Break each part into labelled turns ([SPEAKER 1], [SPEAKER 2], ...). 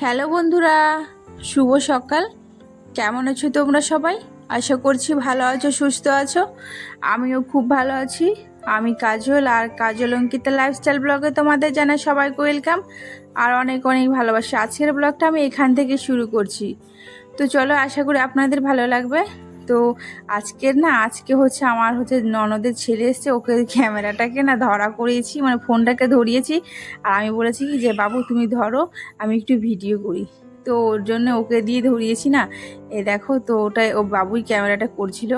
[SPEAKER 1] Hello বন্ধুরা, শুভ সকাল। কেমন আছো তোমরা সবাই? আশা করছি ভালো আছো, সুস্থ আছো। আমিও খুব ভালো আছি। আমি কাজল, আর কাজল অঙ্কিতা লাইফস্টাইল ব্লগে তোমাদের জানাই সবাইকে ওয়েলকাম আর অনেক অনেক ভালোবাসা। আজকের ব্লগটা আমি এখান থেকে শুরু করছি। তো চলো, আশা করি আপনাদের ভালো লাগবে। তো আজকে হচ্ছে আমার ননদের ছেলে এসছে, ওকে ক্যামেরাটাকে ধরা করিয়েছি, মানে ফোনটাকে ধরিয়েছি। আর আমি বলেছি কি যে বাবু তুমি ধরো, আমি একটু ভিডিও করি। তো ওর জন্য ওকে দিয়ে ধরিয়েছি না। দেখো, তো ওটাই ও বাবুই ক্যামেরাটা করছিল।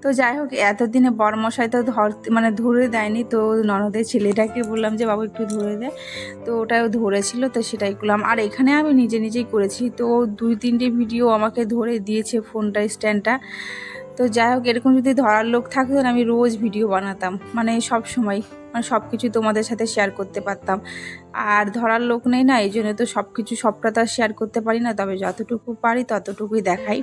[SPEAKER 1] তো যাই হোক, এতদিনে বরমশাই তো ধরে দেয়নি, তো ননদের ছেলেটাকে বললাম যে বাবু একটু ধরে দে। তো ওটাও ধরেছিল, তো সেটাই করলাম। আর এখানে আমি নিজে নিজেই করেছি। তো 2-3টে ভিডিও আমাকে ধরে দিয়েছে ফোনটা, স্ট্যান্ডটা। তো যাই হোক, এরকম যদি ধরার লোক থাকতো না, আমি রোজ ভিডিও বানাতাম, মানে সব সময়, মানে সব কিছু তোমাদের সাথে শেয়ার করতে পারতাম। আর ধরার লোক নেই না, এই জন্য তো সবটা তো আর শেয়ার করতে পারি না, তবে যতটুকু পারি ততটুকুই দেখাই।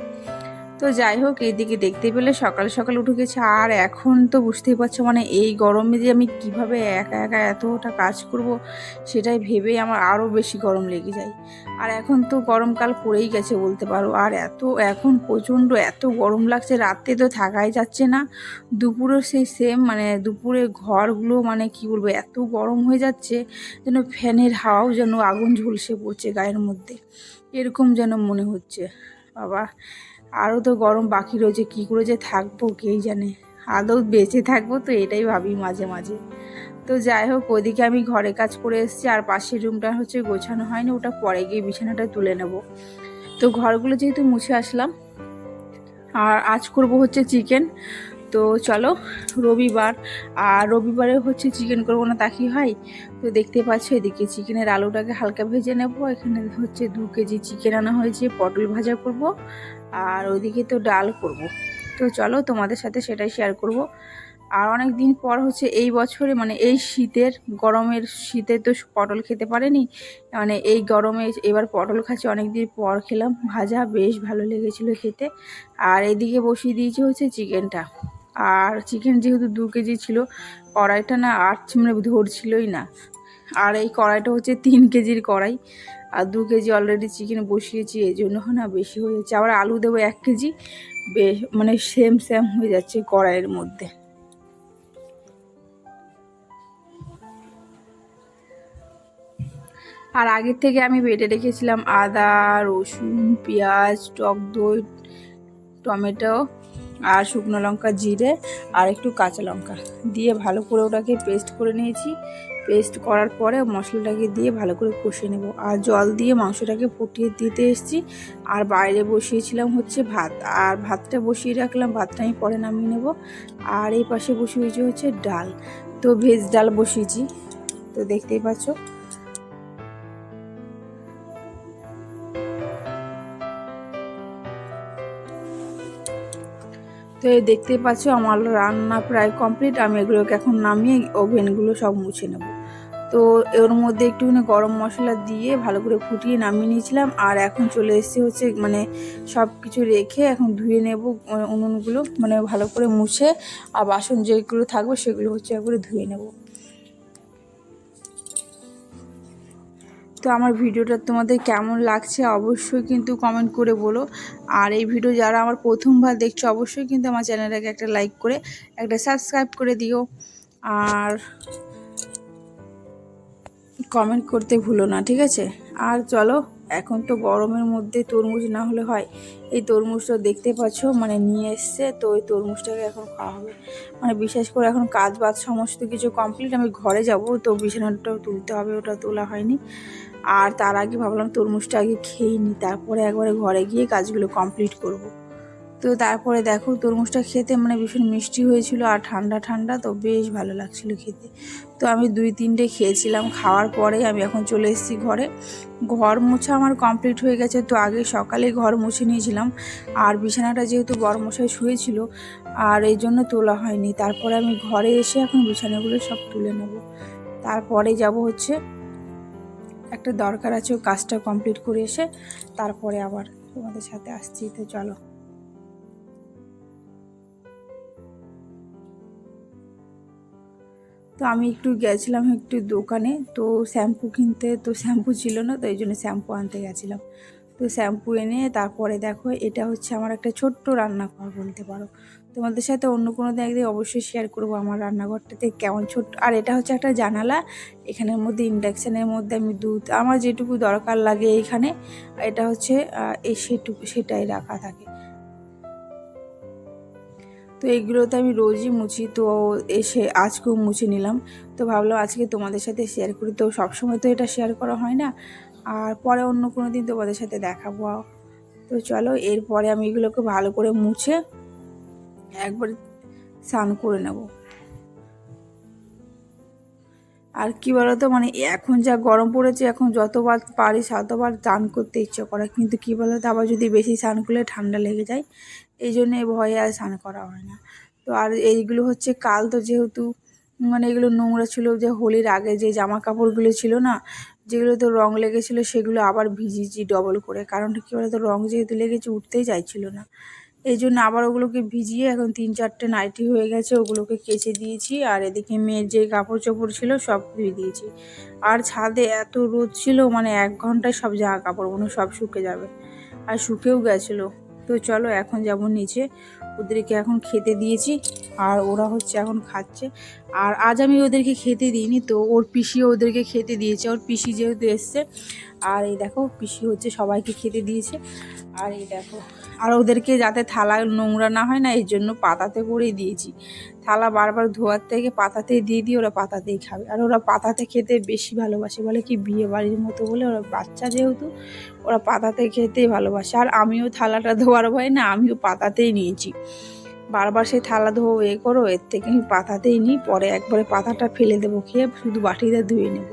[SPEAKER 1] তো যাই হোক, এইদিকে দেখতে পেলে সকাল সকাল উঠে গেছে। আর এখন তো বুঝতেই পারছো, মানে এই গরমে যে আমি কিভাবে একা একা এতটা কাজ করব, সেটাই ভেবেই আমার আরও বেশি গরম লেগে যায়। আর এখন তো গরমকাল পড়েই গেছে বলতে পারো। আর এখন প্রচণ্ড এত গরম লাগছে, রাতে তো থাকাই যাচ্ছে না। দুপুরেও সেই সেম, মানে দুপুরে ঘরগুলো মানে কি বলবো, এত গরম হয়ে যাচ্ছে যেন ফ্যানের হাওয়াও যেন আগুন ঝলসে পড়ছে গায়ের মধ্যে, এরকম যেন মনে হচ্ছে। বাবা, আরও তো গরম বাকি রয়েছে, কী করে যে থাকবো কেই জানে। আদৌ বেঁচে থাকবো তো এটাই ভাবি মাঝে মাঝে। তো যাই হোক, ওইদিকে আমি ঘরে কাজ করে এসেছি, আর পাশের রুমটা হচ্ছে গোছানো হয়নি, ওটা পরে গিয়ে বিছানাটা তুলে নেব। তো ঘরগুলো যেহেতু মুছে আসলাম, আর আজ করব হচ্ছে চিকেন। তো চলো, রবিবার, আর রবিবারে হচ্ছে চিকেন করবো না তা কি হয়? তো দেখতে পাচ্ছ, এদিকে চিকেনের আলুটাকে হালকা ভেজে নেব। এখানে হচ্ছে 2 কেজি চিকেন আনা হয়েছে, পটল ভাজা করব, আর ওইদিকে তো ডাল করব। তো চলো, তোমাদের সাথে সেটাই শেয়ার করব। আর অনেক দিন পর হচ্ছে এই বছরে, মানে এই গরমের শীতে তো পটল খেতে পারেনি, মানে এই গরমে এবার পটল খাচ্ছি, অনেক দিন পর খেলাম, ভাজা বেশ ভালো লেগেছিলো খেতে। আর এদিকে বসিয়ে দিয়েছি হচ্ছে চিকেনটা। আর চিকেন যেহেতু 2 কেজি ছিল, কড়াইটা না মানে ধরছিলই না। আর এই কড়াইটা হচ্ছে 3 কেজির কড়াই, আর 2 কেজি অলরেডি চিকেন বসিয়েছি, এই জন্য না বেশি হয়ে যাচ্ছে। আবার আলু দেবো 1 কেজি, বেশ মানে সেম সেম হয়ে যাচ্ছে কড়াইয়ের মধ্যে। আর আগের থেকে আমি বেটে রেখেছিলাম আদা, রসুন, পেঁয়াজ, টক দই, টমেটো, আর শুকনো লঙ্কা, জিরে, আর একটু কাঁচা লঙ্কা দিয়ে ভালো করে ওটাকে পেস্ট করে নিয়েছি। পেস্ট করার পরে মশলাটাকে দিয়ে ভালো করে কষিয়ে নেব, আর জল দিয়ে মাংসটাকে ফুটিয়ে দিতে এসেছি। আর বাইরে বসিয়েছিলাম হচ্ছে ভাত, আর ভাতটা বসিয়ে রাখলাম, ভাতটা আমি পরে নামিয়ে নেব। আর এই পাশে বসিয়েছি হচ্ছে ডাল, তো ভেজ ডাল বসিয়েছি, তো দেখতেই পাচ্ছ। তো এই দেখতেই পাচ্ছ আমার রান্না প্রায় কমপ্লিট। আমি এগুলোকে এখন নামিয়ে ওভেনগুলো সব মুছে নেব। তো এর মধ্যে একটুখানি গরম মশলা দিয়ে ভালো করে ফুটিয়ে নামিয়ে নিয়েছিলাম। আর এখন চলে এসেছি হচ্ছে, মানে সব কিছু রেখে এখন ধুয়ে নেব উনুনগুলো, মানে ভালো করে মুছে। আর বাসন যেগুলো থাকবে সেগুলো হচ্ছে একবারে ধুয়ে নেব। তো আমার ভিডিওটা তোমাদের কেমন লাগছে অবশ্যই কিন্তু কমেন্ট করে বলো। আর এই ভিডিও যারা আমার প্রথমবার দেখছো, অবশ্যই কিন্তু আমার চ্যানেলটাকে একটা লাইক করে একটা সাবস্ক্রাইব করে দিও, আর কমেন্ট করতে ভুলো না, ঠিক আছে? আর চলো, এখন তো গরমের মধ্যে তরমুজ না হলে হয়। এই তরমুজটা দেখতে পাচ্ছ, মানে নিয়ে এসছে, তো ওই তরমুজটাকে এখন খাওয়া হবে। মানে বিশেষ করে এখন কাজ বাজ সমস্ত কিছু কমপ্লিট, আমি ঘরে যাব, তো বিছানাটাও তুলতে হবে, ওটা তোলা হয়নি। আর তার আগে ভাবলাম তরমুজটা আগে খেয়ে নিই, তারপরে একবারে ঘরে গিয়ে কাজগুলো কমপ্লিট করব। তো তারপরে দেখো, তরমুজটা খেতে মানে ভীষণ মিষ্টি হয়েছিল, আর ঠান্ডা ঠান্ডা, তো বেশ ভালো লাগছিল খেতে। তো আমি 2-3টে খেয়েছিলাম, খাওয়ার পরে আমি এখন চলে এসেছি ঘরে। ঘর মোছা আমার কমপ্লিট হয়ে গেছে, তো আগে সকালে ঘর মুছে নিয়েছিলাম। আর বিছানাটা যেহেতু বড়মশাই শুয়েছিল, আর এই জন্য তোলা হয়নি। তারপরে আমি ঘরে এসে এখন বিছানাগুলো সব তুলে নেব। তারপরে যাব হচ্ছে, একটা দরকার আছে, ও কাজটা কমপ্লিট করে এসে তারপরে আবার তোমাদের সাথে আসছি। তো চলো। তো আমি একটু গেছিলাম একটু দোকানে, তো শ্যাম্পু কিনতে, তো শ্যাম্পু ছিল না, তো এই জন্য শ্যাম্পু আনতে গেছিলাম। তো শ্যাম্পু এনে তারপরে দেখো এটা হচ্ছে আমার একটা ছোট্ট রান্নাঘর বলতে পারো। তোমাদের সাথে অন্য কোনো দিন একদিন অবশ্যই শেয়ার করবো আমার রান্নাঘরটাতে কেমন ছোট্ট। আর এটা হচ্ছে একটা জানালা, এখানের মধ্যে ইন্ডাকশানের মধ্যে আমি দুধ আমার যেটুকু দরকার লাগে এইখানে, এটা হচ্ছে সেটাই রাখা থাকে। তো এইগুলো তো আমি রোজই মুছি, তো এসে আজকেও মুছে নিলাম। তো ভাবলাম আজকে তোমাদের সাথে শেয়ার করি, তো সবসময় তো এটা শেয়ার করা হয় না, আর পরে অন্য কোনো দিন তোমাদের সাথে দেখাবো। তো চলো এরপরে আমি এগুলোকে ভালো করে মুছে একবার স্নান করে নেব। আর কি বলতো, মানে এখন যা গরম পড়েছে, এখন যতবার পারি ততবার স্নান করতে ইচ্ছে করে, কিন্তু কি বলতো আবার যদি বেশি স্নান করলে ঠান্ডা লেগে যায়, এই জন্য এই ভয়ে আর স্নান করা হয় না। তো আর এইগুলো হচ্ছে কাল তো যেহেতু মানে এগুলো নোংরা ছিল, যে হোলির আগে যে জামা কাপড়গুলো ছিল না, যেগুলো তো রং লেগেছিলো সেগুলো আবার ভিজিয়েছি ডবল করে, কারণ কী বলতো রং যেহেতু লেগেছে উঠতেই চাইছিল না, এই জন্য আবার ওগুলোকে ভিজিয়ে এখন 3-4টে নাইটি হয়ে গেছে, ওগুলোকে কেচে দিয়েছি। আর এদিকে মেয়ের যে কাপড় চোপড় ছিল সব ধুয়ে দিয়েছি। আর ছাদে এত রোদ ছিল, মানে 1 ঘন্টায় সব জামা কাপড় মনে সব শুকে যাবে, আর শুকেও গেছিলো। তো চলো এখন যাব নিচে, ওদেরকে এখন খেতে দিয়েছি আর ওরা হচ্ছে এখন খাচ্ছে। আর আজ আমি ওদেরকে খেতে দিইনি, তো ওর পিসিও ওদেরকে খেতে দিয়েছে, ওর পিসি যেহেতু এসছে। আর এই দেখো পিসি হচ্ছে সবাইকে খেতে দিয়েছে। আর এই দেখো, আর ওদেরকে যাতে থালা নোংরা না হয় না, এই জন্য পাতাতে করেই দিয়েছি। থালা বারবার ধোয়ার থেকে পাতাতেই দিয়ে দিই, ওরা পাতাতেই খাবে। আর ওরা পাতাতে খেতে বেশি ভালোবাসে, বলে কি বিয়ে বাড়ির মতো বলে, ওরা বাচ্চা যেহেতু ওরা পাতাতে খেতেই ভালোবাসে। আর আমিও থালাটা ধোয়ার ভয় না, আমিও পাতাতেই নিয়েছি। বারবার সেই থালা ধোও করো, এর থেকে আমি পাতাতেই নিই, পরে একবারে পাতাটা ফেলে দেবো, খেয়ে শুধু বাটিটা ধুয়ে নেব।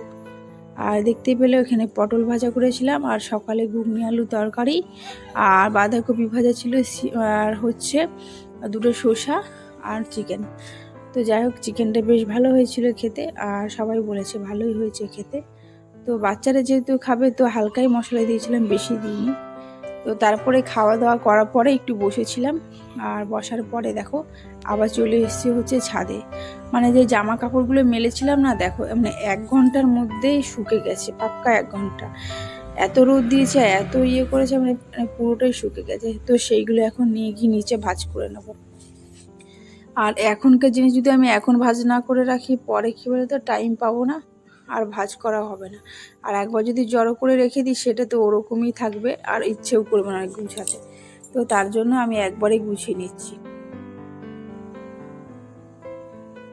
[SPEAKER 1] আর দেখতে পেলে ওখানে পটল ভাজা করেছিলাম, আর সকালে ঘুগনি আলু তরকারি, আর বাঁধাকপি ভাজা ছিল, আর হচ্ছে 2টো শসা আর চিকেন। তো যাই হোক চিকেনটা বেশ ভালো হয়েছিল খেতে, আর সবাই বলেছে ভালোই হয়েছে খেতে। তো বাচ্চারা যেহেতু খাবে, তো হালকাই মশলা দিয়েছিলাম, বেশি দিইনি। তো তারপরে খাওয়া দাওয়া করার পরে একটু বসেছিলাম, আর বসার পরে দেখো আবার চলে এসেছি হচ্ছে ছাদে। মানে যে জামা কাপড়গুলো মেলেছিলাম না, দেখো মানে 1 ঘন্টার মধ্যেই শুকে গেছে, পাক্কা 1 ঘন্টা। এত রোদ দিয়েছে, এত করেছে, মানে পুরোটাই শুকে গেছে। তো সেইগুলো এখন নিয়ে গিয়ে নিচে ভাঁজ করে নেবো। আর এখনকার জিনিস যদি আমি এখন ভাঁজ না করে রাখি, পরে কী বলে তো টাইম পাবো না, আর ভাঁজ করা হবে না। আর একবার যদি জড়ো করে রেখে দিই, সেটা তো ওরকমই থাকবে, আর ইচ্ছেও করবে না গুছাতে। তো তার জন্য আমি একবারেই গুছিয়ে নিচ্ছি।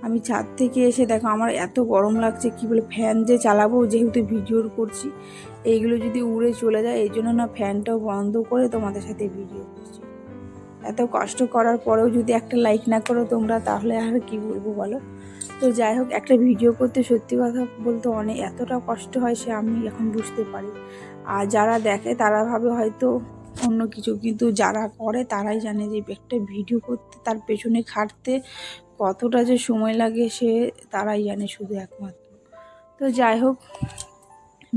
[SPEAKER 1] আমি ছাদ থেকে এসে দেখো আমার এত গরম লাগছে, কি বলে ফ্যান যে চালাবো, যেহেতু ভিডিও করছি, এইগুলো যদি উড়ে চলে যায়, এই জন্য না ফ্যানটাও বন্ধ করে তোমাদের সাথে ভিডিও করছি। এত কষ্ট করার পরেও যদি একটা লাইক না করো তোমরা, তাহলে আর কি বলবো বলো। তো যাই হোক, একটা ভিডিও করতে সত্যি কথা বলতে অনেক এতটা কষ্ট হয়, সে আমি এখন বুঝতে পারি। আর যারা দেখে তারা ভাবে হয়তো অন্য কিছু, কিন্তু যারা করে তারাই জানে যে একটা ভিডিও করতে, তার পেছনে খাটতে কতটা যে সময় লাগে, সে তারাই জানে শুধু একমাত্র। তো যাই হোক,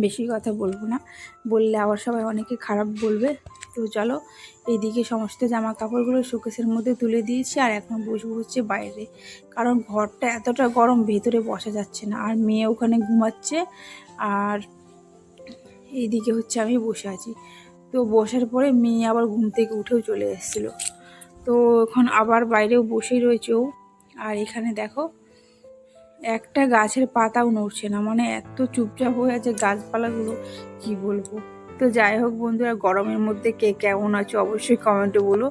[SPEAKER 1] বেশি কথা বলবো না, বললে আবার সবাই অনেকে খারাপ বলবে। তো চলো, এইদিকে সমস্ত জামা কাপড়গুলো শোকেসের মধ্যে তুলে দিয়েছি, আর এখন বসবো হচ্ছে বাইরে, কারণ ঘরটা এতটা গরম, ভেতরে বসা যাচ্ছে না। আর মেয়ে ওখানে ঘুমাচ্ছে, আর এইদিকে হচ্ছে আমি বসে আছি। তো বসার পরে মেয়ে আবার ঘুম থেকে উঠেও চলে এসেছিলো, তো এখন আবার বাইরেও বসেই রয়েছে ও। আর এখানে দেখো একটা গাছের পাতাও নড়ছে না, মানে এত চুপচাপ হয়ে আছে গাছপালাগুলো, কি বলবো। তো যাই হোক বন্ধুরা, গরমের মধ্যে কে কেমন আছো অবশ্যই কমেন্টে বলো।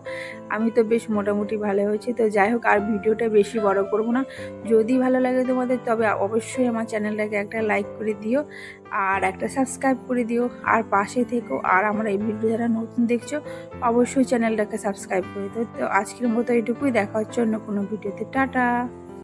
[SPEAKER 1] আমি তো বেশ মোটামুটি ভালো হয়েছি। তো যাই হোক, আর ভিডিওটা বেশি বড় করব না। যদি ভালো লাগে তোমাদের, তবে অবশ্যই আমার চ্যানেলটাকে একটা লাইক করে দিও, আর একটা সাবস্ক্রাইব করে দিও, আর পাশে থেকো। আর আমার এই ভিডিও যারা নতুন দেখছো, অবশ্যই চ্যানেলটাকে সাবস্ক্রাইব করে দিও। তো আজকের মতো এইটুকুই, দেখা হচ্ছে অন্য কোনো ভিডিওতে। টাটা।